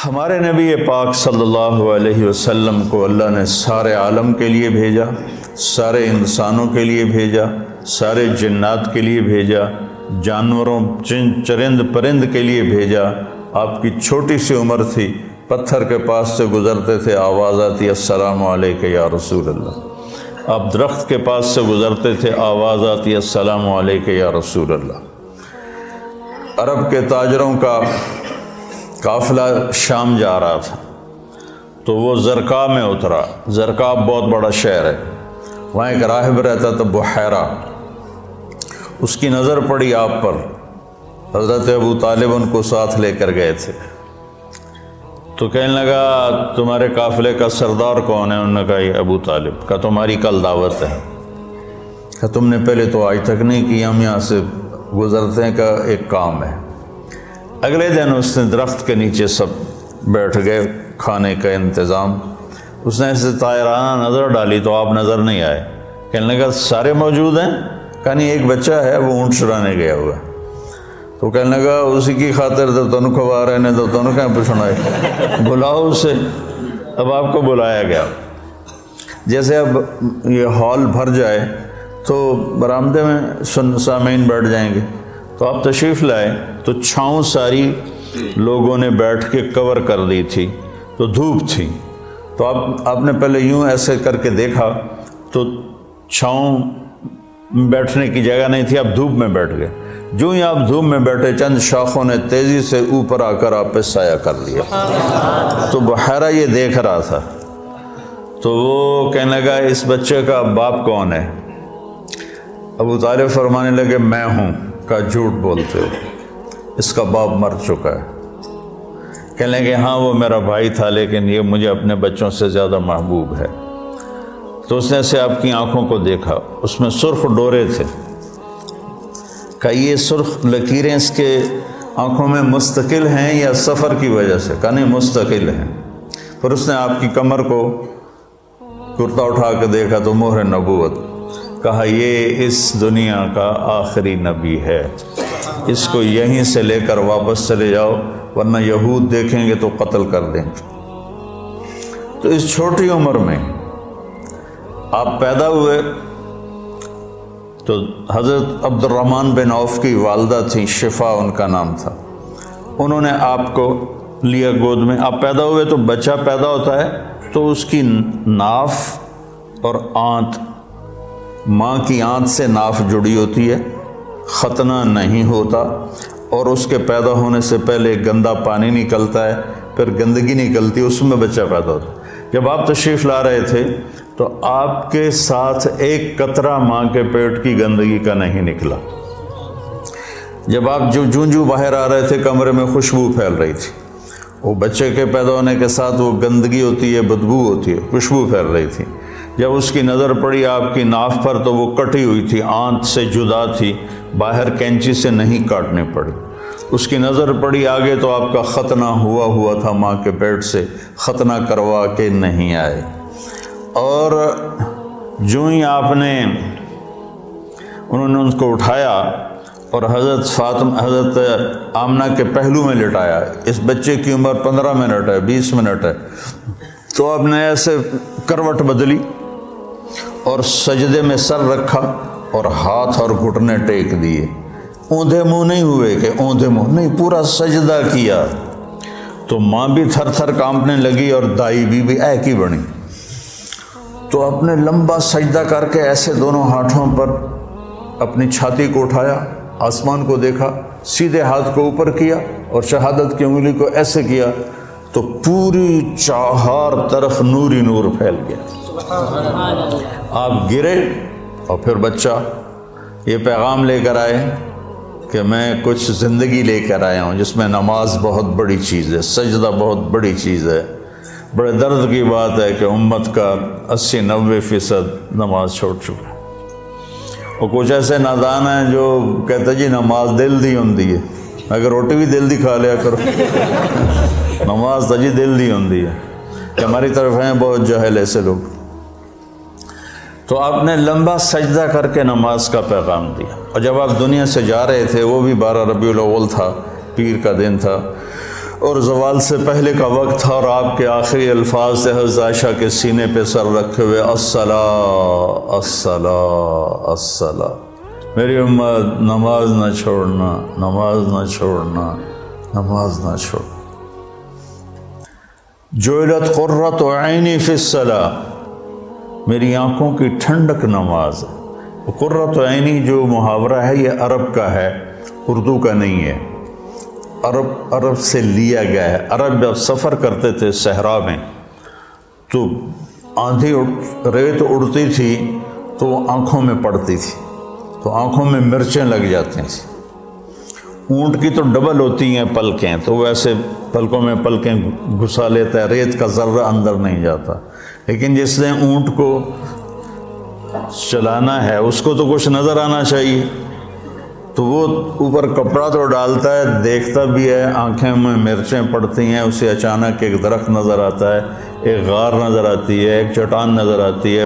ہمارے نبی پاک صلی اللہ علیہ وسلم کو اللہ نے سارے عالم کے لیے بھیجا، سارے انسانوں کے لیے بھیجا، سارے جنات کے لیے بھیجا، جانوروں چرند پرند کے لیے بھیجا۔ آپ کی چھوٹی سی عمر تھی، پتھر کے پاس سے گزرتے تھے، آواز آتی السلام علیک یا رسول اللہ۔ آپ درخت کے پاس سے گزرتے تھے، آواز آتی السلام علیک یا رسول اللہ۔ عرب کے تاجروں کا قافلہ شام جا رہا تھا تو وہ زرقا میں اترا۔ زرقا بہت بڑا شہر ہے، وہاں ایک راہب رہتا تھا بحیرہ۔ اس کی نظر پڑی آپ پر، حضرت ابو طالب ان کو ساتھ لے کر گئے تھے، تو کہنے لگا تمہارے قافلے کا سردار کون ہے؟ انہوں نے کہا یہ ابو طالب۔ کہا تمہاری کل دعوت ہے۔ کہا تم نے پہلے تو آج تک نہیں کی، ہم یہاں سے گزرتے ہیں، کا ایک کام ہے۔ اگلے دن اس نے درخت کے نیچے سب بیٹھ گئے، کھانے کا انتظام۔ اس نے ایسے طائرانہ نظر ڈالی تو آپ نظر نہیں آئے۔ کہنے لگا سارے موجود ہیں؟ کہا نہیں، ایک بچہ ہے وہ اونٹ چرانے گیا ہوا ہے۔ تو کہنے لگا اسی کی خاطر تو تنو کھوا رہے نے، تو تنو کہیں پوچھنا ہے، بلاؤ اسے۔ اب آپ کو بلایا گیا۔ جیسے اب یہ ہال بھر جائے تو برآمدے میں سامعین بیٹھ جائیں گے، تو آپ تشریف لائے تو چھاؤں ساری لوگوں نے بیٹھ کے کور کر دی تھی، تو دھوپ تھی، تو آپ نے پہلے یوں ایسے کر کے دیکھا تو چھاؤں بیٹھنے کی جگہ نہیں تھی، آپ دھوپ میں بیٹھ گئے۔ جو ہی آپ دھوپ میں بیٹھے، چند شاخوں نے تیزی سے اوپر آ کر آپ پہ سایہ کر لیا۔ تو بحیرہ یہ دیکھ رہا تھا، تو وہ کہنے لگا اس بچے کا باپ کون ہے؟ ابو طالب فرمانے لگے میں ہوں۔ کا جھوٹ بولتے ہو، اس کا باپ مر چکا ہے۔ کہنے لگے ہاں وہ میرا بھائی تھا، لیکن یہ مجھے اپنے بچوں سے زیادہ محبوب ہے۔ تو اس نے سے آپ کی آنکھوں کو دیکھا، اس میں سرخ ڈورے تھے۔ کہ یہ سرخ لکیریں اس کے آنکھوں میں مستقل ہیں یا سفر کی وجہ سے؟ کہا نہیں، مستقل ہیں۔ پھر اس نے آپ کی کمر کو کرتا اٹھا کے دیکھا تو مہر نبوت۔ کہا یہ اس دنیا کا آخری نبی ہے، اس کو یہیں سے لے کر واپس چلے جاؤ، ورنہ یہود دیکھیں گے تو قتل کر دیں گے۔ تو اس چھوٹی عمر میں آپ پیدا ہوئے تو حضرت عبد الرحمن بن عوف کی والدہ تھیں، شفا ان کا نام تھا، انہوں نے آپ کو لیا گود میں۔ آپ پیدا ہوئے تو بچہ پیدا ہوتا ہے تو اس کی ناف اور آنت، ماں کی آنت سے ناف جڑی ہوتی ہے، ختنہ نہیں ہوتا، اور اس کے پیدا ہونے سے پہلے گندا پانی نکلتا ہے، پھر گندگی نکلتی ہے، اس میں بچہ پیدا ہوتا ہے۔ جب آپ تشریف لا رہے تھے تو آپ کے ساتھ ایک قطرہ ماں کے پیٹ کی گندگی کا نہیں نکلا۔ جب آپ جو باہر آ رہے تھے کمرے میں خوشبو پھیل رہی تھی، وہ بچے کے پیدا ہونے کے ساتھ وہ گندگی ہوتی ہے، بدبو ہوتی ہے، خوشبو پھیل رہی تھی۔ جب اس کی نظر پڑی آپ کی ناف پر تو وہ کٹی ہوئی تھی، آنت سے جدا تھی، باہر کینچی سے نہیں کاٹنی پڑی۔ اس کی نظر پڑی آگے تو آپ کا ختنہ ہوا تھا ماں کے پیٹ سے، ختنہ کروا کے نہیں آئے۔ اور جو ہی آپ نے انہوں نے ان کو اٹھایا اور حضرت آمنہ کے پہلو میں لٹایا۔ اس بچے کی عمر 15 منٹ ہے، 20 منٹ ہے، تو آپ نے ایسے کروٹ بدلی اور سجدے میں سر رکھا اور ہاتھ اور گھٹنے ٹیک دیے۔ اوندھے منہ نہیں ہوئے کہ اوندھے منہ نہیں، پورا سجدہ کیا۔ تو ماں بھی تھر تھر کانپنے لگی اور دائی بھی اے کی بنی۔ تو آپ نے لمبا سجدہ کر کے ایسے دونوں ہاتھوں پر اپنی چھاتی کو اٹھایا، آسمان کو دیکھا، سیدھے ہاتھ کو اوپر کیا اور شہادت کی انگلی کو ایسے کیا تو پوری چہار طرف نور ہی نور پھیل گیا۔ آپ گرے اور پھر بچہ یہ پیغام لے کر آئے کہ میں کچھ زندگی لے کر آیا ہوں جس میں نماز بہت بڑی چیز ہے، سجدہ بہت بڑی چیز ہے۔ بڑے درد کی بات ہے کہ امت کا 80-90% نماز چھوڑ چکا ہے، اور کچھ ایسے نادان ہیں جو کہتے جی نماز دل دی ہوندی ہے، اگر روٹی بھی دل دی کھا لیا کرو، نماز تو جی دل دی ہوندی ہے۔ کہ ہماری طرف ہیں بہت جاہل ایسے لوگ۔ تو آپ نے لمبا سجدہ کر کے نماز کا پیغام دیا، اور جب آپ دنیا سے جا رہے تھے وہ بھی 12 ربیع الاول تھا، پیر کا دن تھا، اور زوال سے پہلے کا وقت تھا، اور آپ کے آخری الفاظ تھے حضرت عائشہ کے سینے پہ سر رکھے ہوئے، الصلاۃ الصلاۃ الصلاۃ، میری امت نماز نہ چھوڑنا، نماز نہ چھوڑنا، نماز نہ چھوڑ۔ جعلت قرۃ عینی فی الصلاۃ، میری آنکھوں کی ٹھنڈک نماز ہے۔ قرۃ عینی جو محاورہ ہے یہ عرب کا ہے، اردو کا نہیں ہے، عرب سے لیا گیا ہے۔ عرب جب سفر کرتے تھے صحرا میں تو آندھی ریت اڑتی تھی تو وہ آنکھوں میں پڑتی تھی، تو آنکھوں میں مرچیں لگ جاتی تھیں۔ اونٹ کی تو ڈبل ہوتی ہیں پلکیں، تو ویسے پلکوں میں پلکیں گھسا لیتا ہے، ریت کا ذرہ اندر نہیں جاتا، لیکن جس نے اونٹ کو چلانا ہے اس کو تو کچھ نظر آنا چاہیے، تو وہ اوپر کپڑا تو ڈالتا ہے، دیکھتا بھی ہے، آنکھیں میں مرچیں پڑتی ہیں، اسے اچانک ایک درخت نظر آتا ہے، ایک غار نظر آتی ہے، ایک چٹان نظر آتی ہے۔